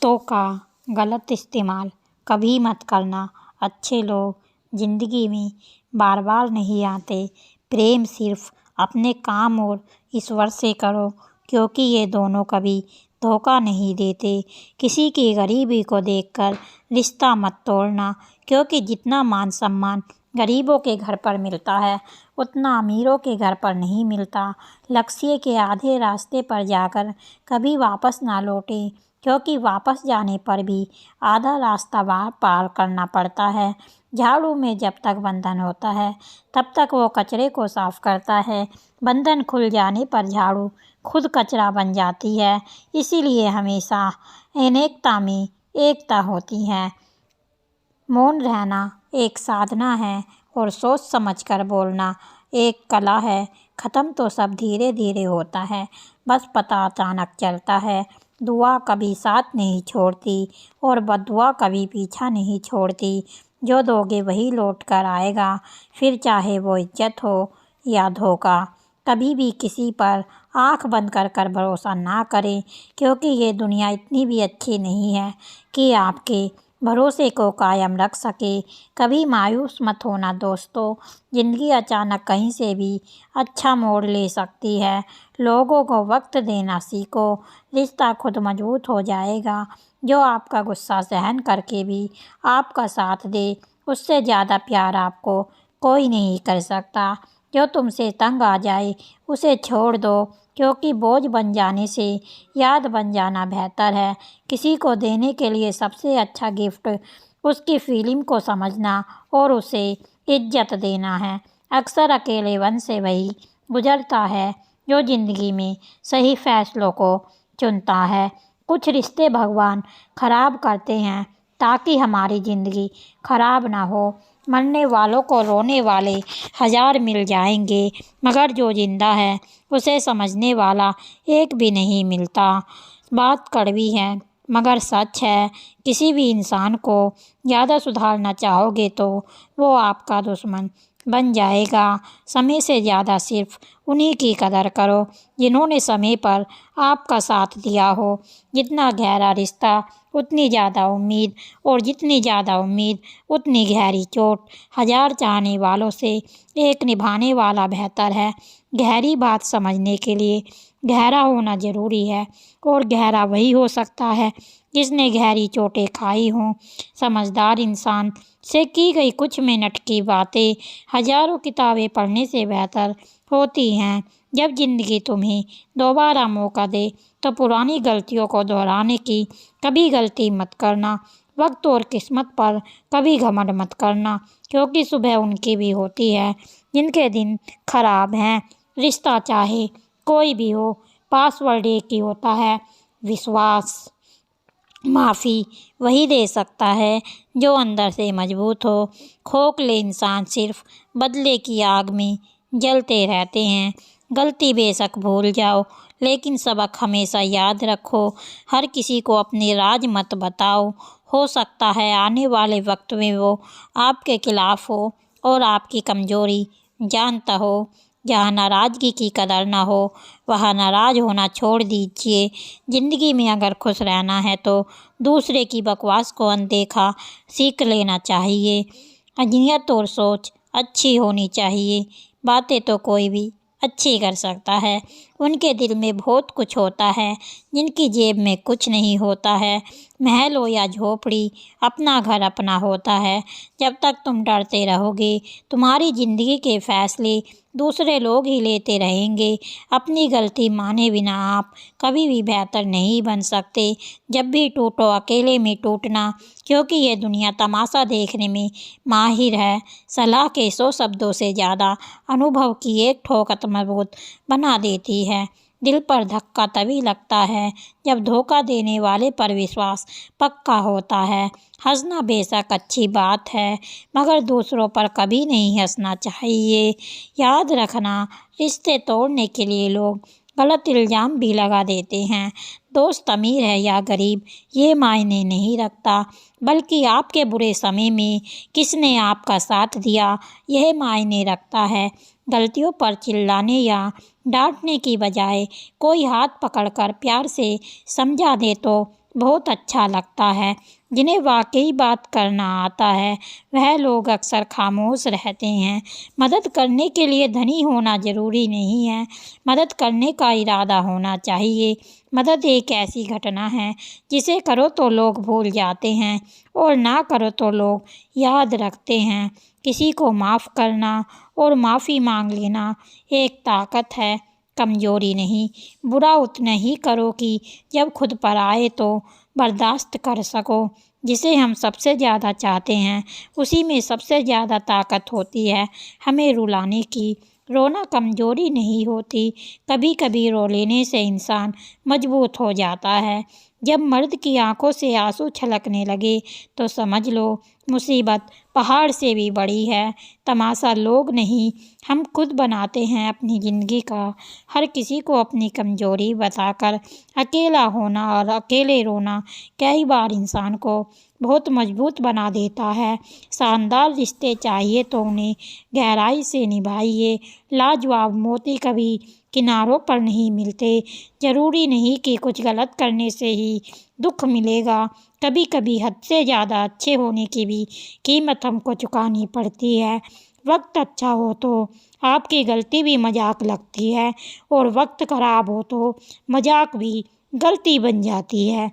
रिश्तों का गलत इस्तेमाल कभी मत करना। अच्छे लोग ज़िंदगी में बार बार नहीं आते। प्रेम सिर्फ अपने काम और ईश्वर से करो, क्योंकि ये दोनों कभी धोखा नहीं देते। किसी की गरीबी को देखकर रिश्ता मत तोड़ना, क्योंकि जितना मान सम्मान गरीबों के घर पर मिलता है, उतना अमीरों के घर पर नहीं मिलता। लक्ष्य के आधे रास्ते पर जाकर कभी वापस ना लौटे, क्योंकि वापस जाने पर भी आधा रास्ता पार करना पड़ता है। झाड़ू में जब तक बंधन होता है, तब तक वो कचरे को साफ करता है। बंधन खुल जाने पर झाड़ू खुद कचरा बन जाती है। इसीलिए हमेशा अनेकता में एकता होती है। मौन रहना एक साधना है और सोच समझकर बोलना एक कला है। ख़त्म तो सब धीरे धीरे होता है, बस पता अचानक चलता है। दुआ कभी साथ नहीं छोड़ती और बद्दुआ कभी पीछा नहीं छोड़ती। जो दोगे वही लौट कर आएगा, फिर चाहे वो इज्जत हो या धोखा। कभी भी किसी पर आंख बंद कर भरोसा ना करें, क्योंकि ये दुनिया इतनी भी अच्छी नहीं है कि आपके भरोसे को कायम रख सके। कभी मायूस मत होना दोस्तों, ज़िंदगी अचानक कहीं से भी अच्छा मोड़ ले सकती है। लोगों को वक्त देना सीखो, रिश्ता खुद मजबूत हो जाएगा। जो आपका गुस्सा सहन करके भी आपका साथ दे, उससे ज़्यादा प्यार आपको कोई नहीं कर सकता। जो तुमसे तंग आ जाए उसे छोड़ दो, क्योंकि बोझ बन जाने से याद बन जाना बेहतर है। किसी को देने के लिए सबसे अच्छा गिफ्ट उसकी फीलिंग को समझना और उसे इज्जत देना है। अक्सर अकेलेपन से वही गुजरता है जो ज़िंदगी में सही फैसलों को चुनता है। कुछ रिश्ते भगवान खराब करते हैं ताकि हमारी ज़िंदगी खराब ना हो। मरने वालों को रोने वाले हजार मिल जाएंगे, मगर जो जिंदा है उसे समझने वाला एक भी नहीं मिलता। बात कड़वी है मगर सच है। किसी भी इंसान को ज़्यादा सुधारना चाहोगे तो वो आपका दुश्मन बन जाएगा। समय से ज़्यादा सिर्फ उन्हीं की कदर करो जिन्होंने समय पर आपका साथ दिया हो। जितना गहरा रिश्ता उतनी ज़्यादा उम्मीद, और जितनी ज़्यादा उम्मीद उतनी गहरी चोट। हजार चाहने वालों से एक निभाने वाला बेहतर है। गहरी बात समझने के लिए गहरा होना ज़रूरी है, और गहरा वही हो सकता है जिसने गहरी चोटें खाई हों। समझदार इंसान से की गई कुछ मिनट की बातें हजारों किताबें पढ़ने से बेहतर होती हैं। जब ज़िंदगी तुम्हें दोबारा मौका दे तो पुरानी गलतियों को दोहराने की कभी गलती मत करना। वक्त और किस्मत पर कभी घमंड मत करना, क्योंकि सुबह उनकी भी होती है जिनके दिन खराब हैं। रिश्ता चाहे कोई भी हो, पासवर्ड एक ही होता है, विश्वास। माफ़ी वही दे सकता है जो अंदर से मजबूत हो। खोखले इंसान सिर्फ बदले की आग में जलते रहते हैं। गलती बेशक भूल जाओ, लेकिन सबक हमेशा याद रखो। हर किसी को अपने राज मत बताओ। हो सकता है आने वाले वक्त में वो आपके खिलाफ हो और आपकी कमजोरी जानता हो। जहाँ नाराज़गी की कदर ना हो, वहाँ नाराज़ होना छोड़ दीजिए। ज़िंदगी में अगर खुश रहना है तो दूसरे की बकवास को अनदेखा सीख लेना चाहिए। नीयत और सोच अच्छी होनी चाहिए। बातें तो कोई भी अच्छी कर सकता है। उनके दिल में बहुत कुछ होता है जिनकी जेब में कुछ नहीं होता है। महल हो या झोपड़ी, अपना घर अपना होता है। जब तक तुम डरते रहोगे, तुम्हारी ज़िंदगी के फैसले दूसरे लोग ही लेते रहेंगे। अपनी गलती माने बिना आप कभी भी बेहतर नहीं बन सकते। जब भी टूटो अकेले में टूटना, क्योंकि ये दुनिया तमाशा देखने में माहिर है। सलाह के 100 शब्दों से ज़्यादा अनुभव की एक ठोकर मजबूत बना देती है। दिल पर धक्का तभी लगता है जब धोखा देने वाले पर विश्वास पक्का होता है। हंसना बेशक अच्छी बात है, मगर दूसरों पर कभी नहीं हंसना चाहिए। याद रखना, रिश्ते तोड़ने के लिए लोग गलत इल्ज़ाम भी लगा देते हैं। दोस्त अमीर है या गरीब ये मायने नहीं रखता, बल्कि आपके बुरे समय में किसने आपका साथ दिया यह मायने रखता है। गलतियों पर चिल्लाने या डांटने की बजाय कोई हाथ पकड़कर प्यार से समझा दे तो बहुत अच्छा लगता है। जिन्हें वाकई बात करना आता है वह लोग अक्सर खामोश रहते हैं। मदद करने के लिए धनी होना ज़रूरी नहीं है, मदद करने का इरादा होना चाहिए। मदद एक ऐसी घटना है जिसे करो तो लोग भूल जाते हैं और ना करो तो लोग याद रखते हैं। किसी को माफ़ करना और माफ़ी मांग लेना एक ताकत है, कमज़ोरी नहीं। बुरा उतना ही करो कि जब खुद पर आए तो बर्दाश्त कर सको। जिसे हम सबसे ज़्यादा चाहते हैं उसी में सबसे ज़्यादा ताकत होती है हमें रुलाने की। रोना कमज़ोरी नहीं होती, कभी कभी रो लेने से इंसान मजबूत हो जाता है। जब मर्द की आंखों से आंसू छलकने लगे तो समझ लो मुसीबत पहाड़ से भी बड़ी है। तमाशा लोग नहीं, हम खुद बनाते हैं अपनी ज़िंदगी का। हर किसी को अपनी कमज़ोरी बताकर अकेला होना और अकेले रोना कई बार इंसान को बहुत मजबूत बना देता है। शानदार रिश्ते चाहिए तो उन्हें गहराई से निभाइए। लाजवाब मोती कभी किनारों पर नहीं मिलते। ज़रूरी नहीं कि कुछ गलत करने से ही दुख मिलेगा, कभी कभी हद से ज़्यादा अच्छे होने की भी कीमत हमको चुकानी पड़ती है। वक्त अच्छा हो तो आपकी गलती भी मजाक लगती है और वक्त ख़राब हो तो मजाक भी गलती बन जाती है।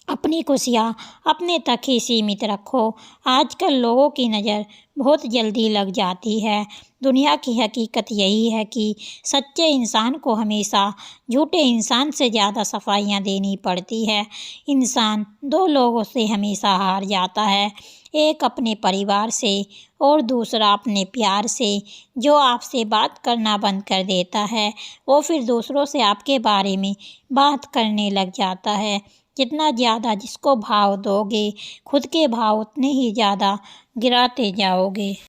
अपनी खुशियाँ अपने तक ही सीमित रखो। आजकल लोगों की नज़र बहुत जल्दी लग जाती है। दुनिया की हकीकत यही है कि सच्चे इंसान को हमेशा झूठे इंसान से ज़्यादा सफाइयाँ देनी पड़ती है। इंसान दो लोगों से हमेशा हार जाता है, एक अपने परिवार से और दूसरा अपने प्यार से। जो आपसे बात करना बंद कर देता है वो फिर दूसरों से आपके बारे में बात करने लग जाता है। जितना ज़्यादा जिसको भाव दोगे खुद के भाव उतने ही ज़्यादा गिराते जाओगे।